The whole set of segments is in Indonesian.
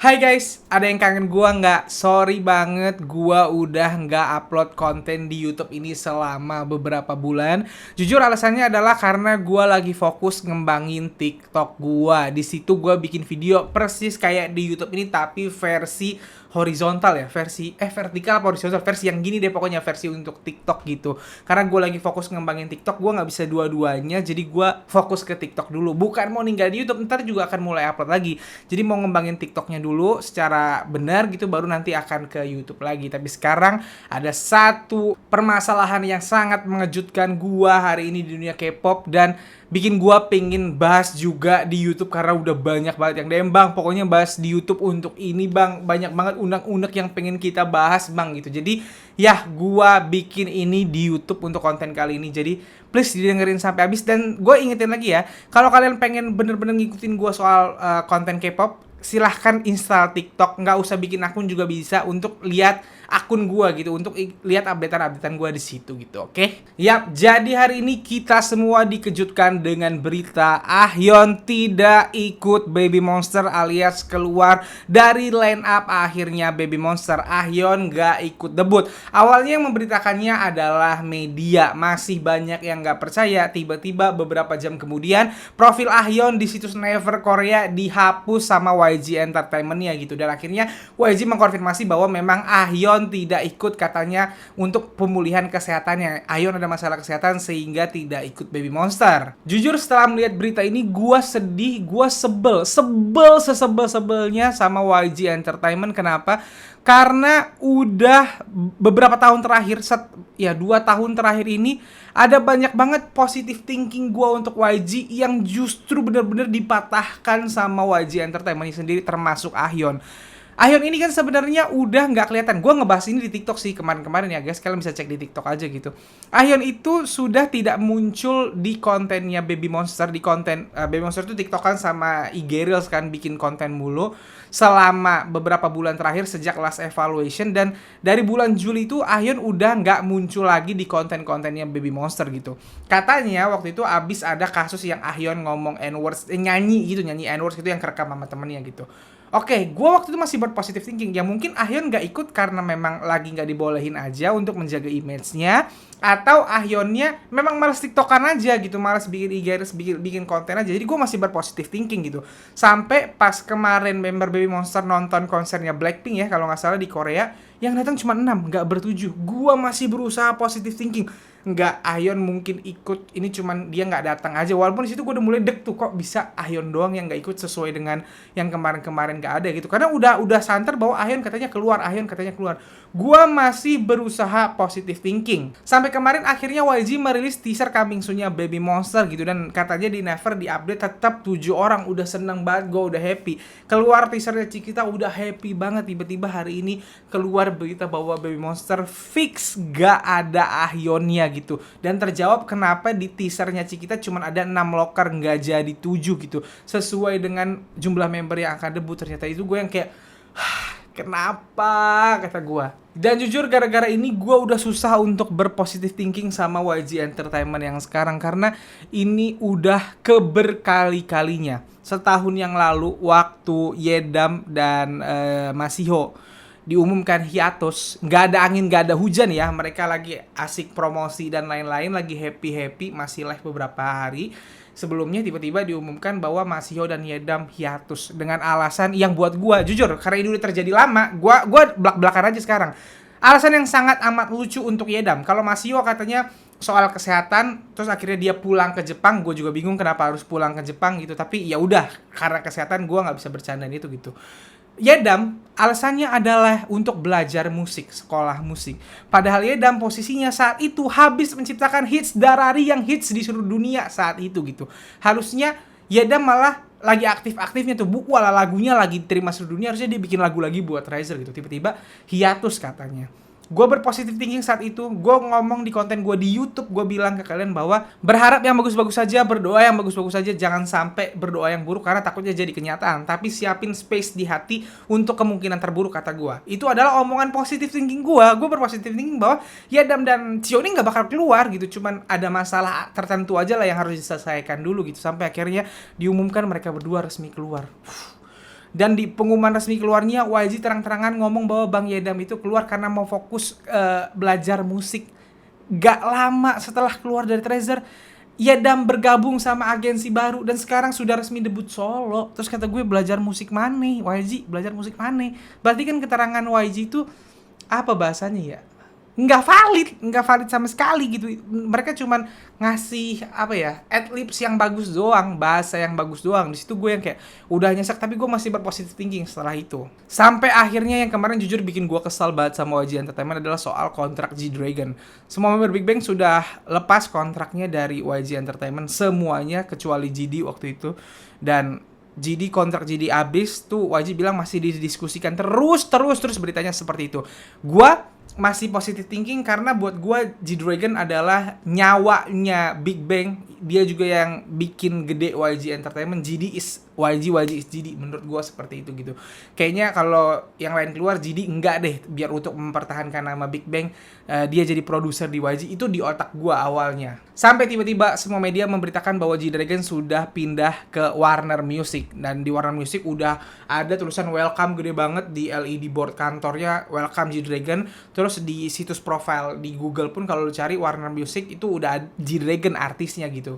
Hai guys, ada yang kangen gua nggak? Sorry banget, gua udah nggak upload konten di YouTube ini selama beberapa bulan. Jujur alasannya adalah karena gua lagi fokus ngembangin TikTok gua. Di situ gua bikin video persis kayak di YouTube ini tapi versi horizontal ya, vertikal apa horizontal, versi yang gini deh pokoknya, versi untuk TikTok gitu. Karena gua lagi fokus ngembangin TikTok, gua nggak bisa dua-duanya, jadi gua fokus ke TikTok dulu. Bukan mau ninggal di YouTube, ntar juga akan mulai upload lagi. Jadi mau ngembangin TikToknya dulu secara benar gitu, baru nanti akan ke YouTube lagi. Tapi sekarang ada satu permasalahan yang sangat mengejutkan gua hari ini di dunia K-pop dan bikin gua pengen bahas juga di YouTube karena udah banyak banget yang DM, Bang, pokoknya bahas di YouTube untuk ini, Bang. Banyak banget unek-unek yang pengen kita bahas, Bang, gitu. Jadi ya gua bikin ini di YouTube untuk konten kali ini. Jadi please didengerin sampai habis. Dan gue ingetin lagi ya, kalau kalian pengen bener-bener ngikutin gue soal konten K-pop, silahkan install TikTok. Nggak usah bikin akun juga bisa, untuk lihat akun gue gitu, untuk lihat updatean gue di situ gitu, oke? Yap, jadi hari ini kita semua dikejutkan dengan berita Ahyeon tidak ikut Baby Monster alias keluar dari line up. Akhirnya Baby Monster, Ahyeon nggak ikut debut. Awalnya yang memberitakannya adalah media, masih banyak yang nggak percaya. Tiba-tiba beberapa jam kemudian profil Ahyeon di situs Never Korea dihapus sama YG Entertainment-nya gitu. Dan akhirnya YG mengkonfirmasi bahwa memang Ahyeon tidak ikut, katanya untuk pemulihan kesehatannya. Ahyeon ada masalah kesehatan sehingga tidak ikut Baby Monster. Jujur setelah melihat berita ini gua sedih, gua sebel sesebel-sebelnya sama YG Entertainment. Kenapa? Karena udah beberapa tahun terakhir, 2 tahun terakhir ini ada banyak banget positive thinking gue untuk YG yang justru bener-bener dipatahkan sama YG Entertainment sendiri, termasuk Ahyeon. Ahyeon ini kan sebenarnya udah nggak kelihatan. Gue ngebahas ini di TikTok sih kemarin-kemarin ya guys. Kalian bisa cek di TikTok aja gitu. Ahyeon itu sudah tidak muncul di kontennya Baby Monster. Di konten Baby Monster itu TikTokan sama IG Reels kan, bikin konten mulu selama beberapa bulan terakhir sejak last evaluation. Dan dari bulan Juli itu Ahyeon udah nggak muncul lagi di konten-kontennya Baby Monster gitu. Katanya waktu itu abis ada kasus yang Ahyeon ngomong N-words, nyanyi N-words gitu yang kerekam sama temennya gitu. Oke, gue waktu itu masih berpositif thinking. Ya mungkin Ahyeon nggak ikut karena memang lagi nggak dibolehin aja untuk menjaga image-nya. Atau Ahyeonnya memang males tiktokan aja gitu. Males bikin IG, bikin konten aja. Jadi gue masih berpositif thinking gitu. Sampai pas kemarin member Baby Monster nonton konsernya Blackpink ya, kalau nggak salah di Korea. Yang datang cuma 6, nggak ber-7. Gue masih berusaha positif thinking. Nggak, Ahyeon mungkin ikut, ini cuman dia nggak datang aja. Walaupun di situ gue udah mulai dek tuh, kok bisa Ahyeon doang yang nggak ikut sesuai dengan yang kemarin-kemarin nggak ada gitu. Karena udah santer bahwa Ahyeon katanya keluar. Gue masih berusaha positive thinking. Sampai kemarin akhirnya YG merilis teaser coming soon-nya Baby Monster gitu, dan katanya di Never di update tetap 7 orang. Udah seneng banget, gue udah happy. Keluar teasernya Cikita udah happy banget. Tiba-tiba hari ini keluar berita bahwa Baby Monster fix gak ada Ahyeonnya gitu. Dan terjawab kenapa di teasernya Cikita cuma ada 6 locker, nggak jadi 7 gitu. Sesuai dengan jumlah member yang akan debut. Ternyata itu gue yang kayak, kenapa, kata gue. Dan jujur gara-gara ini gue udah susah untuk berpositif thinking sama YG Entertainment yang sekarang. Karena ini udah keberkali-kalinya. Setahun yang lalu waktu Yedam dan Masiho diumumkan hiatus, nggak ada angin, nggak ada hujan ya, mereka lagi asik promosi dan lain-lain, lagi happy, masih live beberapa hari sebelumnya, tiba-tiba diumumkan bahwa Masiho dan Yedam hiatus dengan alasan yang buat gua jujur, karena ini udah terjadi lama, gua belak-belakan aja sekarang. Alasan yang sangat amat lucu untuk Yedam. Kalau Masiho katanya soal kesehatan, terus akhirnya dia pulang ke Jepang. Gue juga bingung kenapa harus pulang ke Jepang gitu, tapi ya udah, karena kesehatan gue nggak bisa bercandain itu gitu. Yedam alasannya adalah untuk belajar musik, sekolah musik. Padahal Yedam posisinya saat itu habis menciptakan hits Darari yang hits di seluruh dunia saat itu gitu. Harusnya Yedam malah lagi aktif-aktifnya tuh, wala lagunya lagi terima seluruh dunia, harusnya dia bikin lagu lagi buat Riser gitu. Tiba-tiba hiatus katanya. Gue berpositif thinking saat itu. Gue ngomong di konten gue di YouTube, gue bilang ke kalian bahwa berharap yang bagus-bagus saja, berdoa yang bagus-bagus saja, jangan sampai berdoa yang buruk karena takutnya jadi kenyataan. Tapi siapin space di hati untuk kemungkinan terburuk, kata gue. Itu adalah omongan positif thinking gue. Gue berpositif thinking bahwa Yedam dan Cio ini gak bakal keluar gitu, cuman ada masalah tertentu aja lah yang harus diselesaikan dulu gitu. Sampai akhirnya diumumkan mereka berdua resmi keluar. Dan di pengumuman resmi keluarnya, YG terang-terangan ngomong bahwa Bang Yedam itu keluar karena mau fokus belajar musik. Gak lama setelah keluar dari Treasure, Yedam bergabung sama agensi baru dan sekarang sudah resmi debut solo. Terus kata gue, belajar musik mana? YG belajar musik mana? Berarti kan keterangan YG itu apa bahasanya ya? Nggak valid sama sekali gitu. Mereka cuman ngasih apa ya, adlibs yang bagus doang, bahasa yang bagus doang. Di situ gue yang kayak udah nyesek, tapi gue masih berpositif thinking setelah itu. Sampai akhirnya yang kemarin jujur bikin gue kesal banget sama YG Entertainment adalah soal kontrak G-Dragon. Semua member Big Bang sudah lepas kontraknya dari YG Entertainment semuanya kecuali GD waktu itu. Dan GD, kontrak GD abis tuh YG bilang masih didiskusikan terus beritanya seperti itu. Gua masih positive thinking karena buat gua G-Dragon adalah nyawanya Big Bang. Dia juga yang bikin gede YG Entertainment. GD is YG is GD. Menurut gua seperti itu gitu. Kayaknya kalau yang lain keluar, GD enggak deh. Biar untuk mempertahankan nama Big Bang, dia jadi produser di YG. Itu di otak gua awalnya. Sampai tiba-tiba semua media memberitakan bahwa G-Dragon sudah pindah ke Warner Music. Dan di Warner Music udah ada tulisan welcome gede banget di LED board kantornya, welcome G-Dragon. Terus di situs profile di Google pun kalau lu cari Warner Music itu udah G-Dragon artisnya gitu.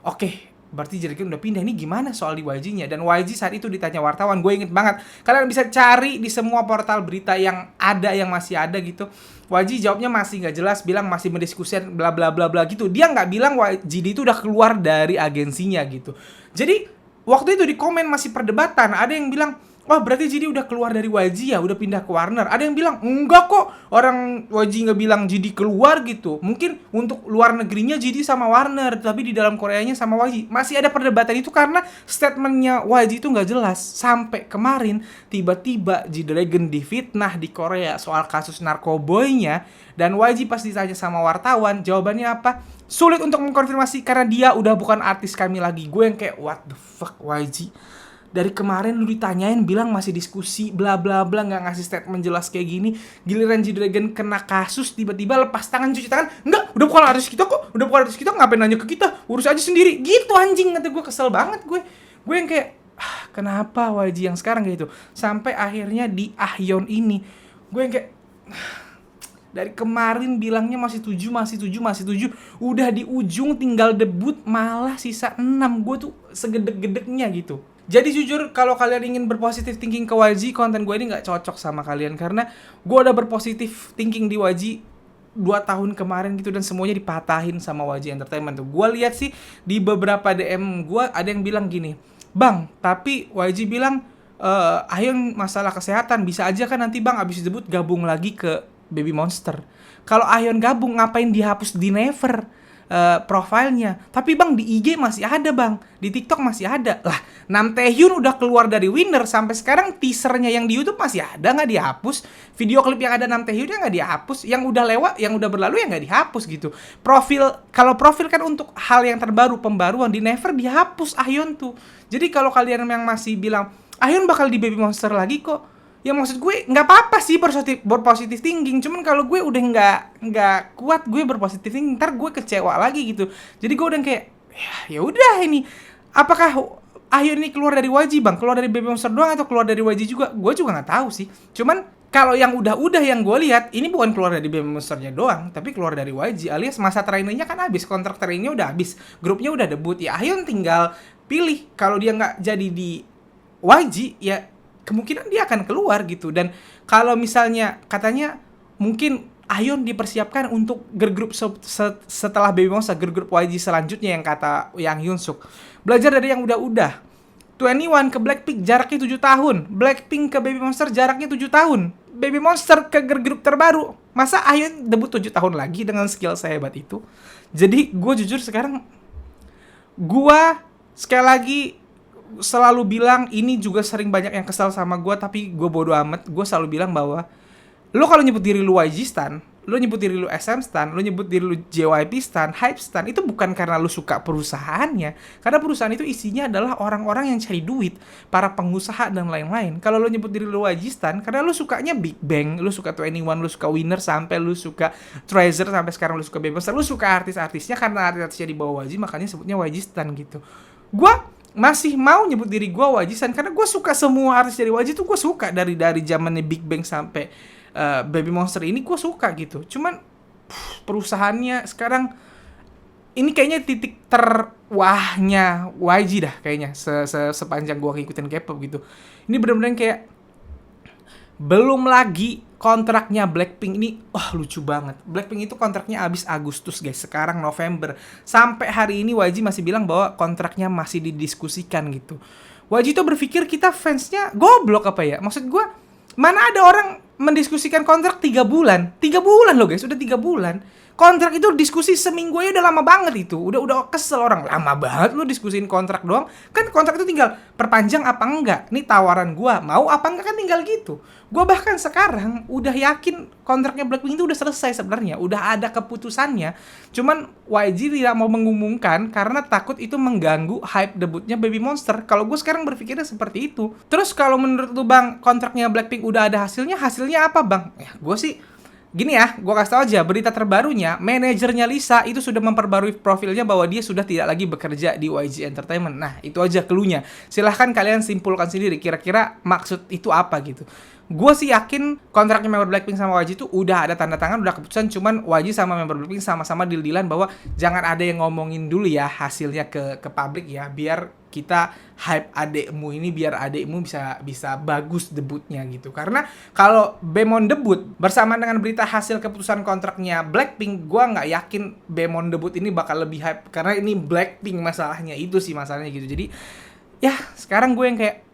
Oke, berarti G-Dragon udah pindah. Ini gimana soal di YG-nya? Dan YG saat itu ditanya wartawan, gue inget banget. Kalian bisa cari di semua portal berita yang ada, yang masih ada gitu. YG jawabnya masih nggak jelas, bilang masih mendiskusikan bla bla bla bla gitu. Dia nggak bilang GD itu udah keluar dari agensinya gitu. Jadi waktu itu di komen masih perdebatan. Ada yang bilang, wah berarti GD udah keluar dari YG ya, udah pindah ke Warner. Ada yang bilang, enggak kok, orang YG nggak bilang GD keluar gitu. Mungkin untuk luar negerinya GD sama Warner, tapi di dalam Koreanya sama YG. Masih ada perdebatan itu karena statementnya YG itu nggak jelas. Sampai kemarin, tiba-tiba G-Dragon difitnah di Korea soal kasus narkoboynya. Dan YG pas ditanya sama wartawan, jawabannya apa? Sulit untuk mengkonfirmasi karena dia udah bukan artis kami lagi. Gue yang kayak, what the fuck YG? Dari kemarin lu ditanyain bilang masih diskusi bla bla bla, nggak ngasih statement jelas kayak gini. Giliran G-Dragon kena kasus tiba-tiba lepas tangan, cuci tangan. Enggak, udah bukan artis kita kok. Udah bukan artis kita, ngapain nanya ke kita? Urus aja sendiri. Gitu anjing, kata gue, kesel banget gue. Gue yang kayak kenapa YG yang sekarang kayak gitu? Sampai akhirnya di Ahyeon ini gue yang kayak dari kemarin bilangnya masih 7. Udah di ujung tinggal debut malah sisa 6. Gue tuh segedek-gedeknya gitu. Jadi jujur kalau kalian ingin berpositif thinking ke YG, konten gue ini gak cocok sama kalian. Karena gue udah berpositif thinking di YG 2 tahun kemarin gitu dan semuanya dipatahin sama YG Entertainment tuh. Gue lihat sih di beberapa DM gue ada yang bilang gini, Bang, tapi YG bilang Ahyeon masalah kesehatan, bisa aja kan nanti Bang abis debut gabung lagi ke Baby Monster. Kalau Ahyeon gabung, ngapain dihapus di Never profilnya? Tapi Bang di IG masih ada Bang, di TikTok masih ada. Lah, Nam Taehyun udah keluar dari Winner, sampai sekarang teasernya yang di YouTube masih ada, nggak dihapus. Video klip yang ada Nam Taehyunnya nggak dihapus. Yang udah lewat, yang udah berlalu ya nggak dihapus gitu. Kalau profil kan untuk hal yang terbaru, pembaruan, di Never dihapus Ahyeon tuh. Jadi kalau kalian yang masih bilang Ahyeon bakal di Baby Monster lagi kok, ya maksud gue nggak apa-apa sih berpositif thinking, cuman kalau gue udah nggak kuat gue berpositif thinking, ntar gue kecewa lagi gitu. Jadi gue udah kayak ya udah, ini apakah Ahyeon ini keluar dari YG Bang, keluar dari Baby Monster doang atau keluar dari YG juga? Gue juga nggak tahu sih. Cuman kalau yang udah yang gue lihat ini bukan keluar dari Baby Monsternya doang, tapi keluar dari YG, alias masa trainingnya kan habis, kontrak trainingnya udah habis, grupnya udah debut, ya Ahyeon tinggal pilih. Kalau dia nggak jadi di YG ya kemungkinan dia akan keluar gitu. Dan kalau misalnya katanya mungkin Ahyeon dipersiapkan untuk girl group setelah Baby Monster, girl group YG selanjutnya yang kata Yang Hyunsuk. Belajar dari yang udah-udah. 21 ke Blackpink jaraknya 7 tahun. Blackpink ke Baby Monster jaraknya 7 tahun. Baby Monster ke girl group terbaru. Masa Ahyeon debut 7 tahun lagi dengan skill sehebat itu? Jadi gue jujur sekarang, gue sekali lagi selalu bilang, ini juga sering banyak yang kesal sama gue, tapi gue bodo amat. Gue selalu bilang bahwa lo kalau nyebut diri lu YG stan, lo nyebut diri lu SM stan, lo nyebut diri lu JYP stan, Hype stan, itu bukan karena lu suka perusahaannya. Karena perusahaan itu isinya adalah orang-orang yang cari duit, para pengusaha dan lain-lain. Kalau lo nyebut diri lu YG stan karena lu sukanya Big Bang, lu suka 21, lu suka Winner, sampai lu suka Treasure, sampai sekarang lu suka Baby Monster, lu suka artis-artisnya karena artis-artisnya di bawah YG, makanya sebutnya YG stan gitu. Gue masih mau nyebut diri gue YG-san karena gue suka semua artis dari YG tuh, gue suka dari zamannya Big Bang sampai Baby Monster ini gue suka gitu. Cuman perusahaannya sekarang ini kayaknya titik terwahnya YG dah kayaknya sepanjang gue ngikutin K-pop gitu. Ini bener-bener kayak belum lagi kontraknya Blackpink ini, lucu banget. Blackpink itu kontraknya habis Agustus guys, sekarang November. Sampai hari ini YG masih bilang bahwa kontraknya masih didiskusikan gitu. YG tuh berpikir kita fansnya goblok apa ya? Maksud gue, mana ada orang mendiskusikan kontrak 3 bulan? 3 bulan loh guys, udah 3 bulan. Kontrak itu diskusi seminggu aja udah lama banget itu. Udah kesel orang. Lama banget lu diskusiin kontrak doang. Kan kontrak itu tinggal perpanjang apa enggak. Nih tawaran gua, mau apa enggak kan tinggal gitu. Gua bahkan sekarang udah yakin kontraknya Blackpink itu udah selesai sebenarnya. Udah ada keputusannya. Cuman YG tidak mau mengumumkan karena takut itu mengganggu hype debutnya Baby Monster. Kalau gue sekarang berpikirnya seperti itu. Terus kalau menurut lu Bang, kontraknya Blackpink udah ada hasilnya apa Bang? Ya gue sih gini ya, gue kasih tau aja, berita terbarunya, manajernya Lisa itu sudah memperbarui profilnya bahwa dia sudah tidak lagi bekerja di YG Entertainment. Nah, itu aja cluenya. Silahkan kalian simpulkan sendiri, kira-kira maksud itu apa gitu. Gue sih yakin kontraknya member Blackpink sama YG itu udah ada tanda tangan, udah keputusan, cuman YG sama member Blackpink sama-sama deal-dealan bahwa jangan ada yang ngomongin dulu ya hasilnya ke publik ya, biar kita hype adekmu ini, biar adekmu bisa bagus debutnya gitu. Karena kalau Bemon debut bersamaan dengan berita hasil keputusan kontraknya Blackpink, gue nggak yakin Bemon debut ini bakal lebih hype karena ini Blackpink masalahnya, itu sih masalahnya gitu. Jadi ya sekarang gue yang kayak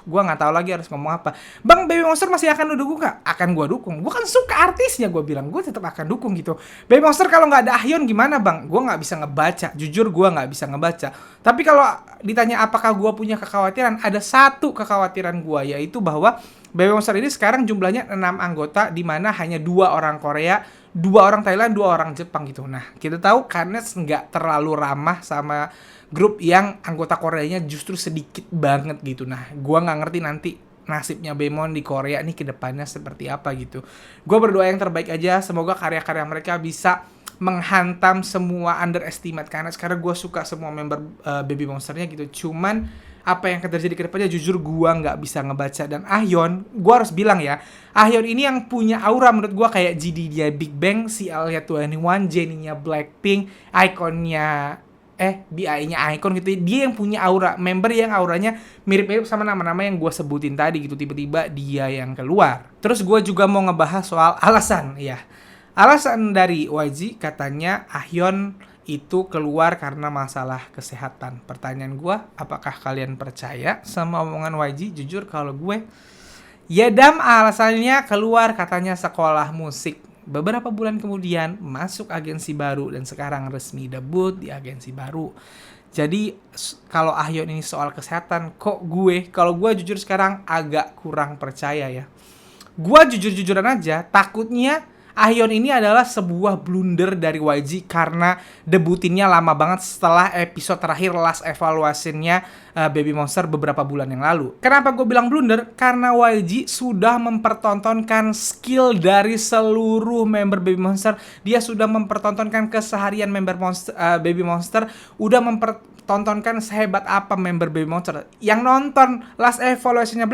gue nggak tahu lagi harus ngomong apa. Bang, Baby Monster masih akan lu dukung nggak? Akan gue dukung. Gue kan suka artisnya, gue bilang gue tetap akan dukung gitu. Baby Monster kalau nggak ada Ahyeon gimana Bang? Gue nggak bisa ngebaca. Jujur gue nggak bisa ngebaca. Tapi kalau ditanya apakah gue punya kekhawatiran, ada satu kekhawatiran gue, yaitu bahwa Baby Monster ini sekarang jumlahnya 6 anggota, di mana hanya 2 orang Korea, 2 orang Thailand, 2 orang Jepang gitu. Nah, kita tahu Karnes nggak terlalu ramah sama grup yang anggota Koreanya justru sedikit banget gitu. Nah, gua nggak ngerti nanti nasibnya Bemon di Korea nih ke depannya seperti apa gitu. Gua berdoa yang terbaik aja, semoga karya-karya mereka bisa menghantam semua underestimate, karena sekarang gue suka semua member Baby Monsternya gitu. Cuman apa yang akan terjadi ke depannya jujur gue nggak bisa ngebaca. Dan Ahyeon, gue harus bilang ya, Ahyeon ini yang punya aura menurut gue kayak GD dia Big Bang, CL-nya 21, Jennie-nya Blackpink, Ikonnya BI-nya Icon gitu. Dia yang punya aura, member yang auranya mirip-mirip sama nama-nama yang gue sebutin tadi gitu. Tiba-tiba dia yang keluar. Terus gue juga mau ngebahas soal alasan ya. Alasan dari YG katanya Ahyeon itu keluar karena masalah kesehatan. Pertanyaan gue, apakah kalian percaya sama omongan YG? Jujur kalau gue, ya alasannya keluar katanya sekolah musik. Beberapa bulan kemudian masuk agensi baru dan sekarang resmi debut di agensi baru. Jadi kalau Ahyeon ini soal kesehatan, kalau gue jujur sekarang agak kurang percaya ya. Gue jujur-jujuran aja, takutnya Ahyeon ini adalah sebuah blunder dari YG karena debutinnya lama banget setelah episode terakhir last evaluation-nya Baby Monster beberapa bulan yang lalu. Kenapa gue bilang blunder? Karena YG sudah mempertontonkan skill dari seluruh member Baby Monster. Dia sudah mempertontonkan keseharian member Baby Monster, udah mempertontonkan sehebat apa member Baby Monster. Yang nonton last evaluation-nya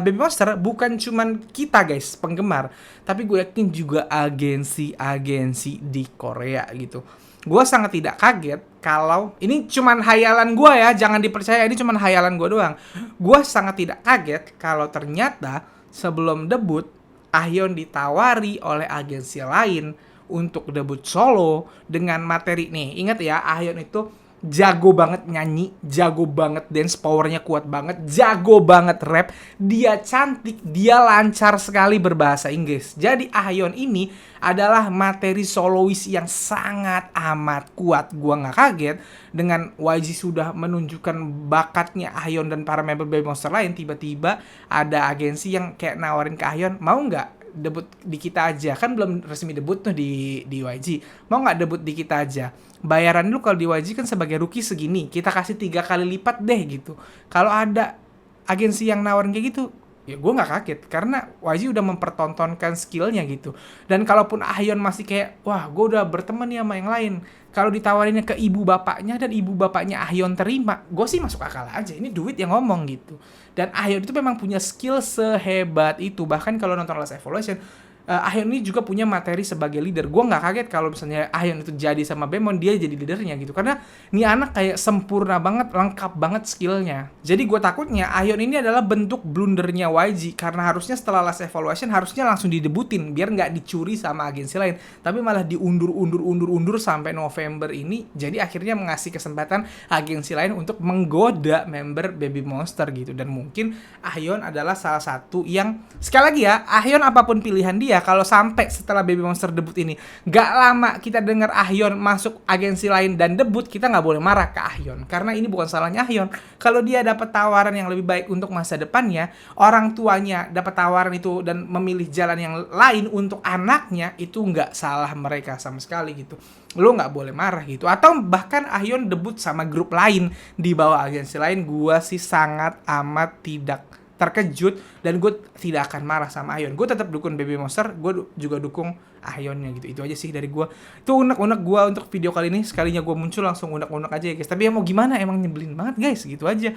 Baby Monster bukan cuman kita guys, penggemar, tapi gue yakin juga agensi-agensi di Korea gitu. Gue sangat tidak kaget kalau ini cuman hayalan gue ya, jangan dipercaya, ini cuman hayalan gue doang. Gue sangat tidak kaget kalau ternyata sebelum debut Ahyeon ditawari oleh agensi lain untuk debut solo dengan materi nih. Ingat ya, Ahyeon itu jago banget nyanyi, jago banget dance, powernya kuat banget, jago banget rap, dia cantik, dia lancar sekali berbahasa Inggris. Jadi Ahyeon ini adalah materi solois yang sangat amat kuat. Gua nggak kaget dengan YG sudah menunjukkan bakatnya Ahyeon dan para member Baby Monster lain, tiba-tiba ada agensi yang kayak nawarin ke Ahyeon, mau nggak debut di kita aja, kan belum resmi debut tuh di YG, mau nggak debut di kita aja, bayaran lu kalau di YG kan sebagai rookie segini, kita kasih 3 kali lipat deh gitu. Kalau ada agensi yang nawarin kayak gitu, Ya gue nggak kaget karena YG udah mempertontonkan skillnya gitu. Dan kalaupun Ahyeon masih kayak, wah gue udah berteman nih sama yang lain, kalau ditawarinnya ke ibu bapaknya dan ibu bapaknya Ahyeon terima, gue sih masuk akal aja, ini duit yang ngomong gitu. Dan Ahyeon itu memang punya skill sehebat itu. Bahkan kalau nonton Last Evolution, Ahyeon ini juga punya materi sebagai leader. Gue nggak kaget kalau misalnya Ahyeon itu jadi sama Bemon, dia jadi leadernya gitu. Karena ini anak kayak sempurna banget, lengkap banget skillnya. Jadi gue takutnya Ahyeon ini adalah bentuk blundernya YG. Karena harusnya setelah Last Evaluation harusnya langsung didebutin, biar nggak dicuri sama agensi lain. Tapi malah diundur sampai November ini. Jadi akhirnya mengasih kesempatan agensi lain untuk menggoda member Baby Monster gitu. Dan mungkin Ahyeon adalah salah satu yang, sekali lagi ya, Ahyeon apapun pilihan dia, kalau sampai setelah Baby Monster debut ini gak lama kita dengar Ahyeon masuk agensi lain dan debut, kita gak boleh marah ke Ahyeon, karena ini bukan salahnya Ahyeon. Kalau dia dapat tawaran yang lebih baik untuk masa depannya, orang tuanya dapat tawaran itu dan memilih jalan yang lain untuk anaknya, itu gak salah mereka sama sekali gitu. Lo gak boleh marah gitu. Atau bahkan Ahyeon debut sama grup lain di bawah agensi lain, gua sih sangat amat tidak terkejut, dan gue tidak akan marah sama Ahyeon. Gue tetap dukung Baby Monster, gue juga dukung Ahyeonnya gitu. Itu aja sih dari gue. Itu unek-unek gue untuk video kali ini. Sekalinya gue muncul langsung unek-unek aja ya guys. Tapi ya mau gimana, emang nyebelin banget guys, gitu aja.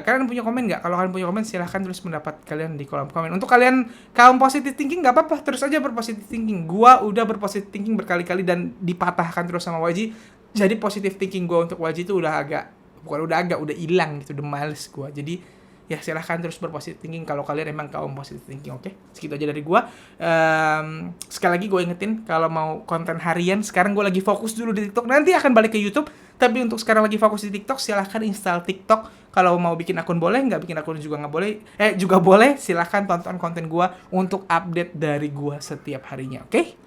Kalian punya komen nggak? Kalau kalian punya komen, silahkan tulis pendapat kalian di kolom komen. Untuk kalian kaum positive thinking, nggak apa-apa, terus aja berpositive thinking. Gue udah berpositive thinking berkali-kali dan dipatahkan terus sama YG. Jadi positive thinking gue untuk YG itu udah udah hilang gitu, udah males gue. Jadi ya silahkan terus berpositive thinking kalau kalian emang kaum positive thinking, oke? Segitu aja dari gue. Sekali lagi gue ingetin, kalau mau konten harian, sekarang gue lagi fokus dulu di TikTok, nanti akan balik ke YouTube. Tapi untuk sekarang lagi fokus di TikTok, silahkan install TikTok. Kalau mau bikin akun boleh, nggak bikin akun juga nggak boleh. Juga boleh, silahkan tonton konten gue untuk update dari gue setiap harinya, oke?